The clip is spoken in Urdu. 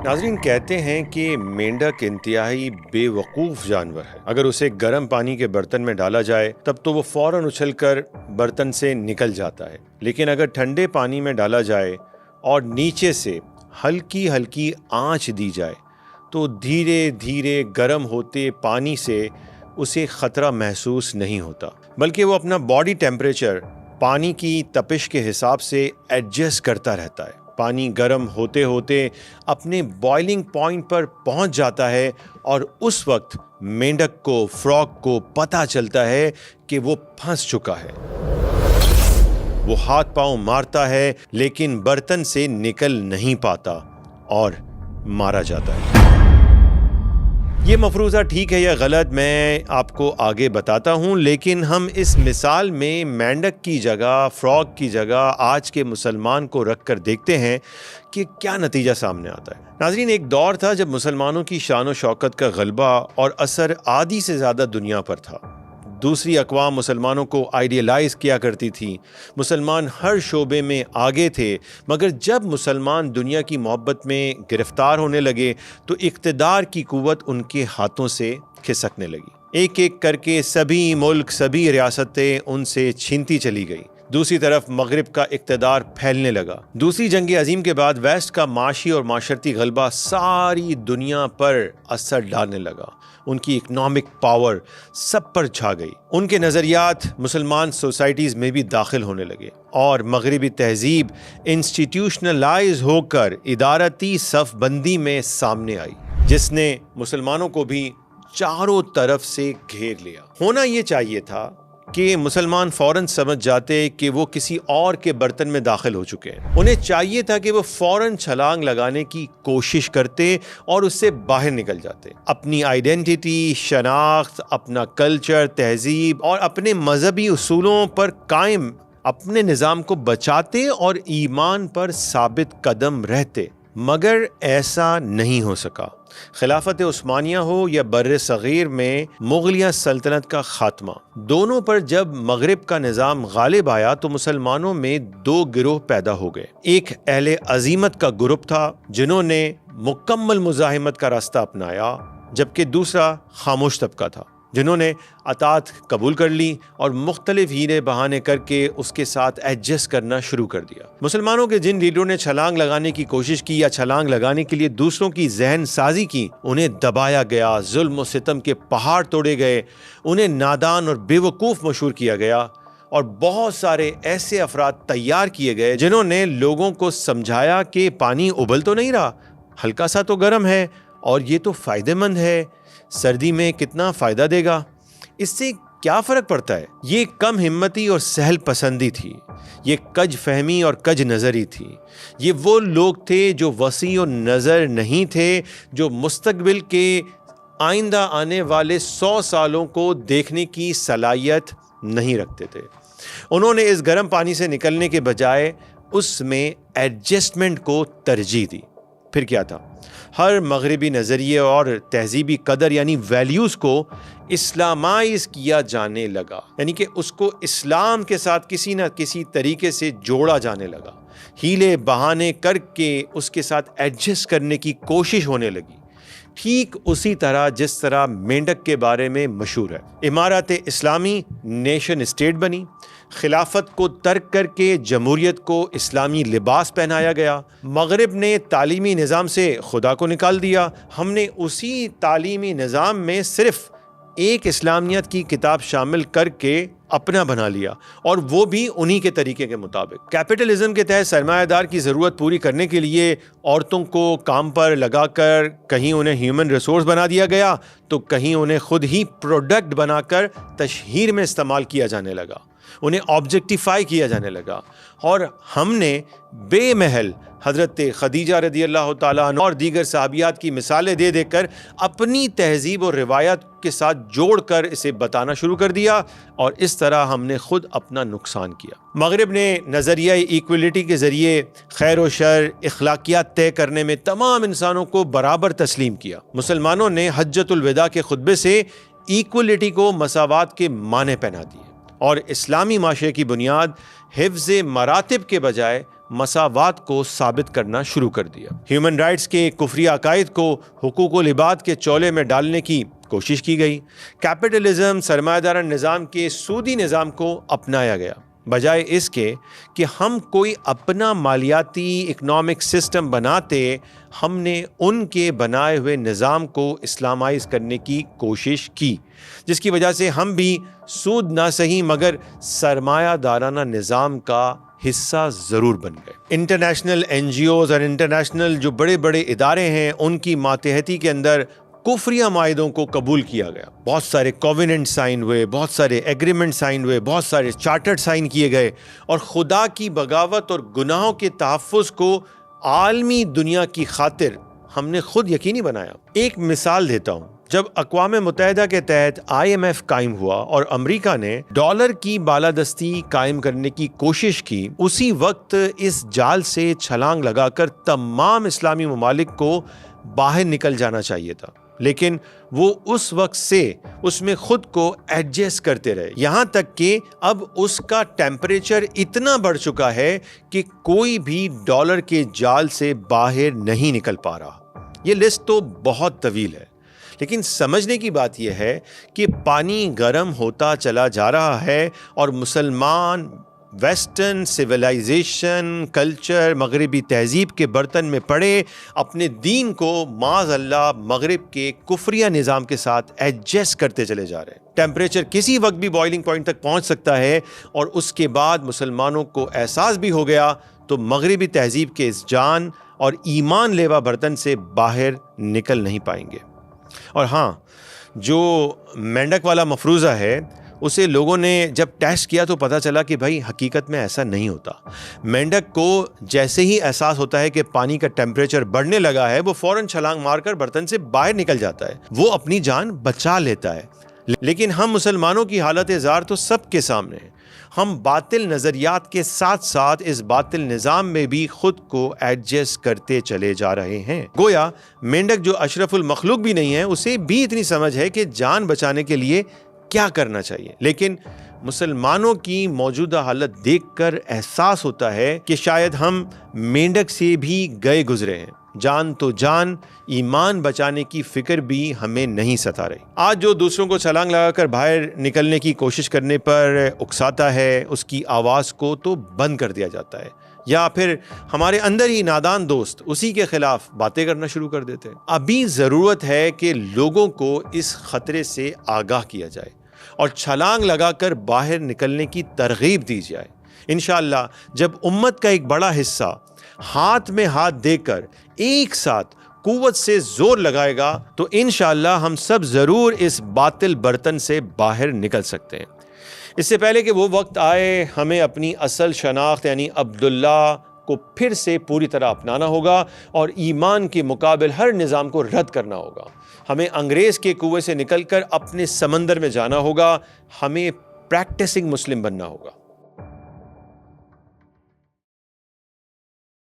ناظرین کہتے ہیں کہ مینڈک انتہائی بے وقوف جانور ہے۔ اگر اسے گرم پانی کے برتن میں ڈالا جائے تب تو وہ فوراً اچھل کر برتن سے نکل جاتا ہے، لیکن اگر ٹھنڈے پانی میں ڈالا جائے اور نیچے سے ہلکی ہلکی آنچ دی جائے تو دھیرے دھیرے گرم ہوتے پانی سے اسے خطرہ محسوس نہیں ہوتا، بلکہ وہ اپنا باڈی ٹیمپریچر پانی کی تپش کے حساب سے ایڈجسٹ کرتا رہتا ہے۔ پانی گرم ہوتے ہوتے اپنے بوائلنگ پوائنٹ پر پہنچ جاتا ہے اور اس وقت مینڈک کو، فراگ کو پتہ چلتا ہے کہ وہ پھنس چکا ہے۔ وہ ہاتھ پاؤں مارتا ہے لیکن برتن سے نکل نہیں پاتا اور مارا جاتا ہے۔ یہ مفروضہ ٹھیک ہے یا غلط میں آپ کو آگے بتاتا ہوں، لیکن ہم اس مثال میں مینڈک کی جگہ، فراگ کی جگہ آج کے مسلمان کو رکھ کر دیکھتے ہیں کہ کیا نتیجہ سامنے آتا ہے۔ ناظرین، ایک دور تھا جب مسلمانوں کی شان و شوکت کا غلبہ اور اثر آدھی سے زیادہ دنیا پر تھا۔ دوسری اقوام مسلمانوں کو آئیڈیلائز کیا کرتی تھی، مسلمان ہر شعبے میں آگے تھے، مگر جب مسلمان دنیا کی محبت میں گرفتار ہونے لگے تو اقتدار کی قوت ان کے ہاتھوں سے کھسکنے لگی۔ ایک ایک کر کے سبھی ملک، سبھی ریاستیں ان سے چھینتی چلی گئی۔ دوسری طرف مغرب کا اقتدار پھیلنے لگا۔ دوسری جنگ عظیم کے بعد ویسٹ کا معاشی اور معاشرتی غلبہ ساری دنیا پر اثر ڈالنے لگا۔ ان کی اکنامک پاور سب پر چھا گئی۔ ان کے نظریات مسلمان سوسائٹیز میں بھی داخل ہونے لگے اور مغربی تہذیب انسٹیٹیوشنلائز ہو کر ادارتی صف بندی میں سامنے آئی، جس نے مسلمانوں کو بھی چاروں طرف سے گھیر لیا۔ ہونا یہ چاہیے تھا کہ مسلمان فوراً سمجھ جاتے کہ وہ کسی اور کے برتن میں داخل ہو چکے ہیں۔ انہیں چاہیے تھا کہ وہ فوراً چھلانگ لگانے کی کوشش کرتے اور اس سے باہر نکل جاتے۔ اپنی آئیڈینٹی، شناخت، اپنا کلچر، تہذیب اور اپنے مذہبی اصولوں پر قائم اپنے نظام کو بچاتے اور ایمان پر ثابت قدم رہتے، مگر ایسا نہیں ہو سکا۔ خلافت عثمانیہ ہو یا بر صغیر میں مغلیہ سلطنت کا خاتمہ، دونوں پر جب مغرب کا نظام غالب آیا تو مسلمانوں میں دو گروہ پیدا ہو گئے۔ ایک اہل عزیمت کا گروپ تھا جنہوں نے مکمل مزاحمت کا راستہ اپنایا، جبکہ دوسرا خاموش طبقہ تھا جنہوں نے اطاعت قبول کر لی اور مختلف ہیلے بہانے کر کے اس کے ساتھ ایڈجسٹ کرنا شروع کر دیا۔ مسلمانوں کے جن لیڈروں نے چھلانگ لگانے کی کوشش کی یا چھلانگ لگانے کے لیے دوسروں کی ذہن سازی کی، انہیں دبایا گیا، ظلم و ستم کے پہاڑ توڑے گئے، انہیں نادان اور بے وقوف مشہور کیا گیا، اور بہت سارے ایسے افراد تیار کیے گئے جنہوں نے لوگوں کو سمجھایا کہ پانی ابل تو نہیں رہا، ہلکا سا تو گرم ہے اور یہ تو فائدہ مند ہے، سردی میں کتنا فائدہ دے گا، اس سے کیا فرق پڑتا ہے۔ یہ کم ہمتی اور سہل پسندی تھی، یہ کج فہمی اور کج نظری تھی۔ یہ وہ لوگ تھے جو وسیع نظر نہیں تھے، جو مستقبل کے آئندہ آنے والے 100 سالوں کو دیکھنے کی صلاحیت نہیں رکھتے تھے۔ انہوں نے اس گرم پانی سے نکلنے کے بجائے اس میں ایڈجسٹمنٹ کو ترجیح دی۔ پھر کیا تھا؟ ہر مغربی نظریے اور تہذیبی قدر یعنی ویلیوز کو اسلامائز کیا جانے لگا، یعنی کہ اس کو اسلام کے ساتھ کسی نہ کسی طریقے سے جوڑا جانے لگا، ہیلے بہانے کر کے اس کے ساتھ ایڈجسٹ کرنے کی کوشش ہونے لگی، ٹھیک اسی طرح جس طرح مینڈک کے بارے میں مشہور ہے۔ امارت اسلامی نیشن اسٹیٹ بنی، خلافت کو ترک کر کے جمہوریت کو اسلامی لباس پہنایا گیا، مغرب نے تعلیمی نظام سے خدا کو نکال دیا، ہم نے اسی تعلیمی نظام میں صرف ایک اسلامیت کی کتاب شامل کر کے اپنا بنا لیا، اور وہ بھی انہی کے طریقے کے مطابق۔ کیپٹلزم کے تحت سرمایہ دار کی ضرورت پوری کرنے کے لیے عورتوں کو کام پر لگا کر کہیں انہیں ہیومن ریسورس بنا دیا گیا تو کہیں انہیں خود ہی پروڈکٹ بنا کر تشہیر میں استعمال کیا جانے لگا، انہیں آبجیکٹیفائی کیا جانے لگا، اور ہم نے بے محل حضرت خدیجہ رضی اللہ تعالیٰ عنہ اور دیگر صحابیات کی مثالیں دے دے کر اپنی تہذیب اور روایات کے ساتھ جوڑ کر اسے بتانا شروع کر دیا، اور اس طرح ہم نے خود اپنا نقصان کیا۔ مغرب نے نظریہ ایکویلٹی کے ذریعے خیر و شر، اخلاقیات طے کرنے میں تمام انسانوں کو برابر تسلیم کیا۔ مسلمانوں نے حجۃ الوداع کے خطبے سے ایکویلٹی کو مساوات کے معنی پہنا دیے، اور اسلامی معاشرے کی بنیاد حفظ مراتب کے بجائے مساوات کو ثابت کرنا شروع کر دیا۔ ہیومن رائٹس کے کفری عقائد کو حقوق و لباد کے چولے میں ڈالنے کی کوشش کی گئی۔ کیپٹلزم سرمایہ دارانہ نظام کے سودی نظام کو اپنایا گیا، بجائے اس کے کہ ہم کوئی اپنا مالیاتی اکنامک سسٹم بناتے، ہم نے ان کے بنائے ہوئے نظام کو اسلامائز کرنے کی کوشش کی، جس کی وجہ سے ہم بھی سود نہ صحیح مگر سرمایہ دارانہ نظام کا حصہ ضرور بن گئے۔ انٹرنیشنل این جی اوز اور انٹرنیشنل جو بڑے بڑے ادارے ہیں، ان کی ماتحتی کے اندر کفریہ معاہدوں کو قبول کیا گیا۔ بہت سارے کووننٹ سائن ہوئے، بہت سارے ایگریمنٹ سائن ہوئے، بہت سارے چارٹر سائن کیے گئے، اور خدا کی بغاوت اور گناہوں کے تحفظ کو عالمی دنیا کی خاطر ہم نے خود یقینی بنایا۔ ایک مثال دیتا ہوں، جب اقوام متحدہ کے تحت IMF قائم ہوا اور امریکہ نے ڈالر کی بالادستی قائم کرنے کی کوشش کی، اسی وقت اس جال سے چھلانگ لگا کر تمام اسلامی ممالک کو باہر نکل جانا چاہیے تھا، لیکن وہ اس وقت سے اس میں خود کو ایڈجسٹ کرتے رہے، یہاں تک کہ اب اس کا ٹیمپریچر اتنا بڑھ چکا ہے کہ کوئی بھی ڈالر کے جال سے باہر نہیں نکل پا رہا۔ یہ لسٹ تو بہت طویل ہے، لیکن سمجھنے کی بات یہ ہے کہ پانی گرم ہوتا چلا جا رہا ہے، اور مسلمان ویسٹرن سویلائزیشن کلچر، مغربی تہذیب کے برتن میں پڑے اپنے دین کو معاذ اللہ مغرب کے کفریہ نظام کے ساتھ ایڈجسٹ کرتے چلے جا رہے ہیں۔ ٹیمپریچر کسی وقت بھی بوائلنگ پوائنٹ تک پہنچ سکتا ہے، اور اس کے بعد مسلمانوں کو احساس بھی ہو گیا تو مغربی تہذیب کے اس جان اور ایمان لیوا برتن سے باہر نکل نہیں پائیں گے۔ اور ہاں، جو مینڈک والا مفروضہ ہے، اسے لوگوں نے جب ٹیسٹ کیا تو پتہ چلا کہ بھائی حقیقت میں ایسا نہیں ہوتا۔ مینڈک کو جیسے ہی احساس ہوتا ہے کہ پانی کا ٹیمپریچر بڑھنے لگا ہے، وہ فوراً چھلانگ مار کر برتن سے باہر نکل جاتا ہے، وہ اپنی جان بچا لیتا ہے۔ لیکن ہم مسلمانوں کی حالت زار تو سب کے سامنے ہے۔ ہم باطل نظریات کے ساتھ ساتھ اس باطل نظام میں بھی خود کو ایڈجسٹ کرتے چلے جا رہے ہیں۔ گویا مینڈک جو اشرف المخلوق بھی نہیں ہے، اسے بھی اتنی سمجھ ہے کہ جان بچانے کے لیے کیا کرنا چاہیے، لیکن مسلمانوں کی موجودہ حالت دیکھ کر احساس ہوتا ہے کہ شاید ہم مینڈک سے بھی گئے گزرے ہیں۔ جان تو جان، ایمان بچانے کی فکر بھی ہمیں نہیں ستا رہی۔ آج جو دوسروں کو چھلانگ لگا کر باہر نکلنے کی کوشش کرنے پر اکساتا ہے، اس کی آواز کو تو بند کر دیا جاتا ہے، یا پھر ہمارے اندر ہی نادان دوست اسی کے خلاف باتیں کرنا شروع کر دیتے ہیں۔ ابھی ضرورت ہے کہ لوگوں کو اس خطرے سے آگاہ کیا جائے اور چھلانگ لگا کر باہر نکلنے کی ترغیب دی جائے۔ انشاءاللہ جب امت کا ایک بڑا حصہ ہاتھ میں ہاتھ دے کر ایک ساتھ قوت سے زور لگائے گا تو انشاءاللہ ہم سب ضرور اس باطل برتن سے باہر نکل سکتے ہیں۔ اس سے پہلے کہ وہ وقت آئے، ہمیں اپنی اصل شناخت یعنی عبداللہ کو پھر سے پوری طرح اپنانا ہوگا اور ایمان کے مقابل ہر نظام کو رد کرنا ہوگا۔ ہمیں انگریز کے کنویں سے نکل کر اپنے سمندر میں جانا ہوگا، ہمیں پریکٹسنگ مسلم بننا ہوگا۔